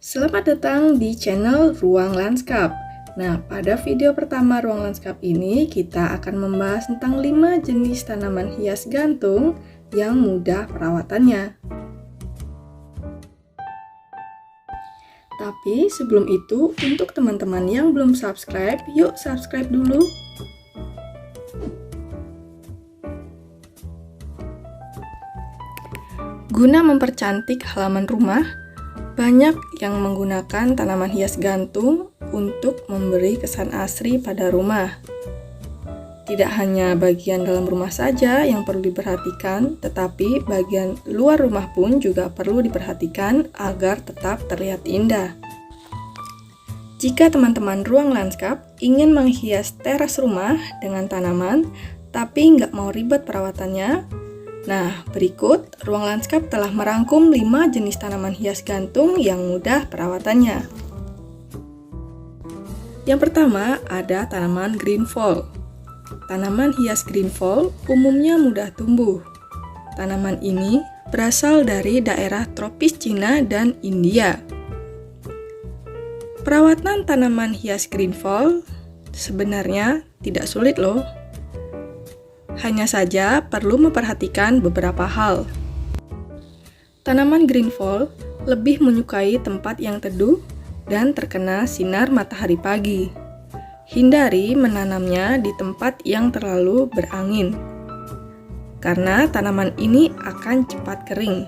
Selamat datang di channel Ruang Lanskap. Nah, pada video pertama Ruang Lanskap ini kita akan membahas tentang 5 jenis tanaman hias gantung yang mudah perawatannya. Tapi sebelum itu, untuk teman-teman yang belum subscribe, yuk subscribe dulu. Guna mempercantik halaman rumah, banyak yang menggunakan tanaman hias gantung untuk memberi kesan asri pada rumah. Tidak hanya bagian dalam rumah saja yang perlu diperhatikan, tetapi bagian luar rumah pun juga perlu diperhatikan agar tetap terlihat indah. Jika teman-teman Ruang Lanskap ingin menghias teras rumah dengan tanaman, tapi nggak mau ribet perawatannya, nah, berikut Ruang Lanskap telah merangkum 5 jenis tanaman hias gantung yang mudah perawatannya. Yang pertama ada tanaman green fall. Tanaman hias green fall umumnya mudah tumbuh. Tanaman ini berasal dari daerah tropis Cina dan India. Perawatan tanaman hias green fall sebenarnya tidak sulit loh. Hanya saja perlu memperhatikan beberapa hal. Tanaman green fall lebih menyukai tempat yang teduh dan terkena sinar matahari pagi. Hindari menanamnya di tempat yang terlalu berangin, karena tanaman ini akan cepat kering.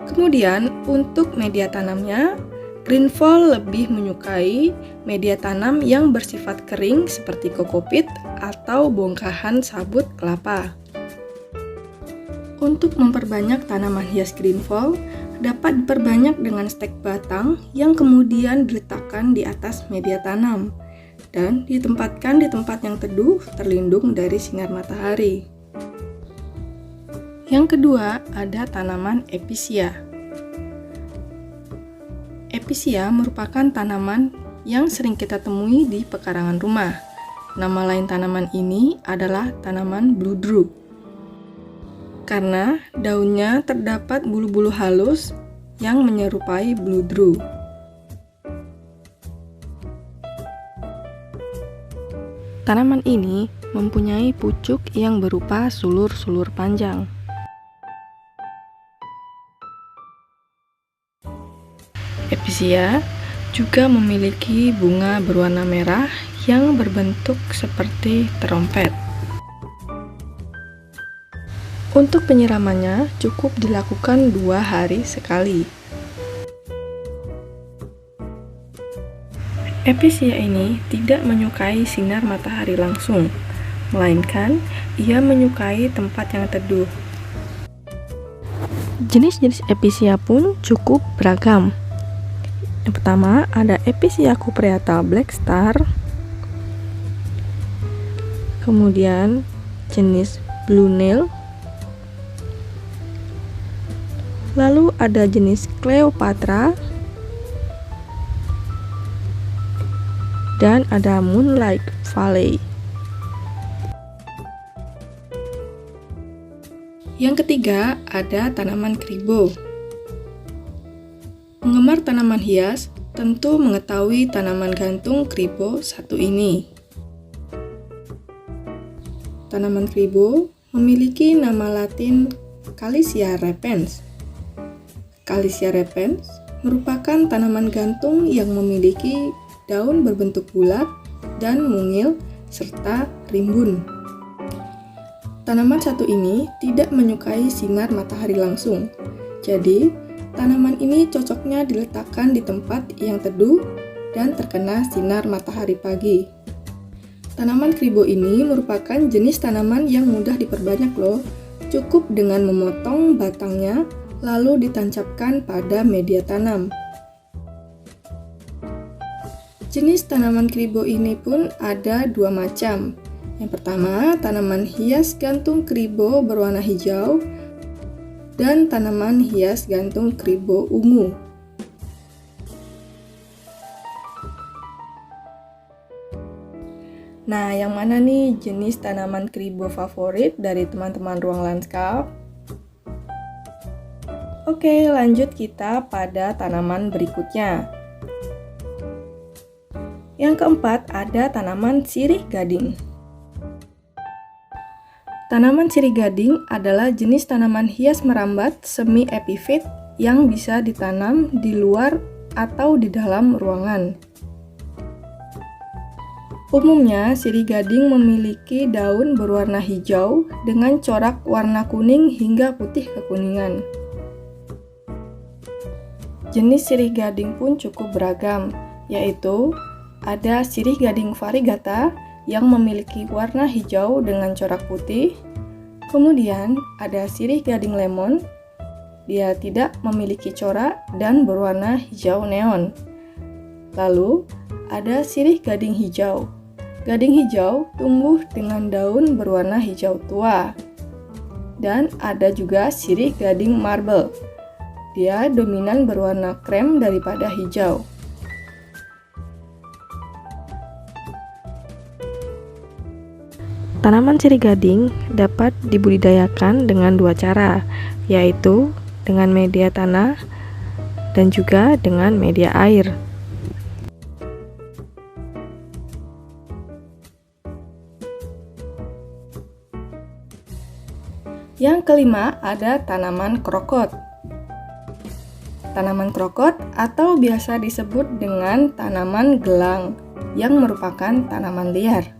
Kemudian, untuk media tanamnya, green fall lebih menyukai media tanam yang bersifat kering seperti kokopit atau bongkahan sabut kelapa. Untuk memperbanyak tanaman hias green fall, dapat diperbanyak dengan stek batang yang kemudian diletakkan di atas media tanam dan ditempatkan di tempat yang teduh terlindung dari sinar matahari. Yang kedua, ada tanaman episia. Episia merupakan tanaman yang sering kita temui di pekarangan rumah. Nama lain tanaman ini adalah tanaman bludru. Karena daunnya terdapat bulu-bulu halus yang menyerupai bludru. Tanaman ini mempunyai pucuk yang berupa sulur-sulur panjang. Episia juga memiliki bunga berwarna merah yang berbentuk seperti terompet. Untuk penyiramannya cukup dilakukan 2 hari sekali. Episia ini tidak menyukai sinar matahari langsung, melainkan ia menyukai tempat yang teduh. Jenis-jenis episia pun cukup beragam. Yang pertama ada Episia cupreata black star, kemudian jenis blue nail, lalu ada jenis Cleopatra, dan ada Moonlight Valley. Yang ketiga ada tanaman kribo. Penggemar tanaman hias tentu mengetahui tanaman gantung kribo satu ini. Tanaman kribo memiliki nama latin Calicia repens. Calicia repens merupakan tanaman gantung yang memiliki daun berbentuk bulat dan mungil serta rimbun. Tanaman satu ini tidak menyukai sinar matahari langsung. Jadi, tanaman ini cocoknya diletakkan di tempat yang teduh dan terkena sinar matahari pagi. Tanaman kribo ini merupakan jenis tanaman yang mudah diperbanyak loh. Cukup dengan memotong batangnya lalu ditancapkan pada media tanam. Jenis tanaman kribo ini pun ada 2 macam. Yang pertama, tanaman hias gantung kribo berwarna hijau dan tanaman hias gantung kribo ungu. Nah, yang mana nih jenis tanaman kribo favorit dari teman-teman Ruang Lanskap? Oke, lanjut kita pada tanaman berikutnya. Yang keempat ada tanaman sirih gading. Tanaman sirih gading adalah jenis tanaman hias merambat semi epifit yang bisa ditanam di luar atau di dalam ruangan. Umumnya, sirih gading memiliki daun berwarna hijau dengan corak warna kuning hingga putih kekuningan. Jenis sirih gading pun cukup beragam, yaitu ada sirih gading variegata yang memiliki warna hijau dengan corak putih. Kemudian ada sirih gading lemon, dia tidak memiliki corak dan berwarna hijau neon. Lalu ada sirih gading hijau. Gading hijau tumbuh dengan daun berwarna hijau tua. Dan ada juga sirih gading marble. Dia dominan berwarna krem daripada hijau. Tanaman sirih gading dapat dibudidayakan dengan dua cara, yaitu dengan media tanah dan juga dengan media air. Yang kelima ada tanaman krokot. Tanaman krokot atau biasa disebut dengan tanaman gelang yang merupakan tanaman liar.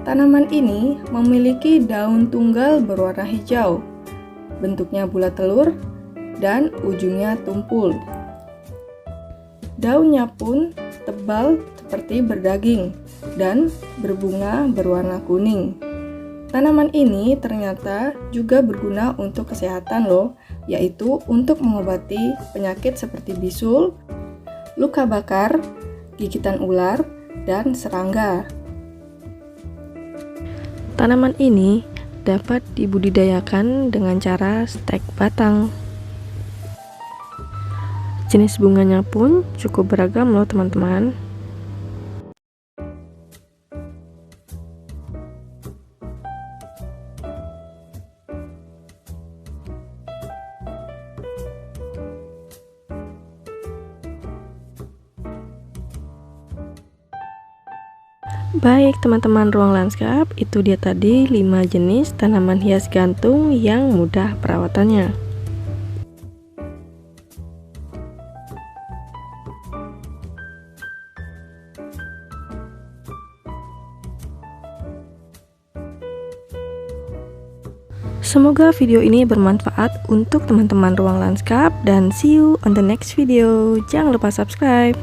Tanaman ini memiliki daun tunggal berwarna hijau, bentuknya bulat telur, dan ujungnya tumpul. Daunnya pun tebal seperti berdaging dan berbunga berwarna kuning. Tanaman ini ternyata juga berguna untuk kesehatan loh, yaitu untuk mengobati penyakit seperti bisul, luka bakar, gigitan ular, dan serangga. Tanaman ini dapat dibudidayakan dengan cara stek batang. Jenis bunganya pun cukup beragam loh teman-teman. Baik teman-teman ruang lanskap, itu dia tadi 5 jenis tanaman hias gantung yang mudah perawatannya. Semoga video ini bermanfaat untuk teman-teman ruang lanskap dan see you on the next video. Jangan lupa subscribe.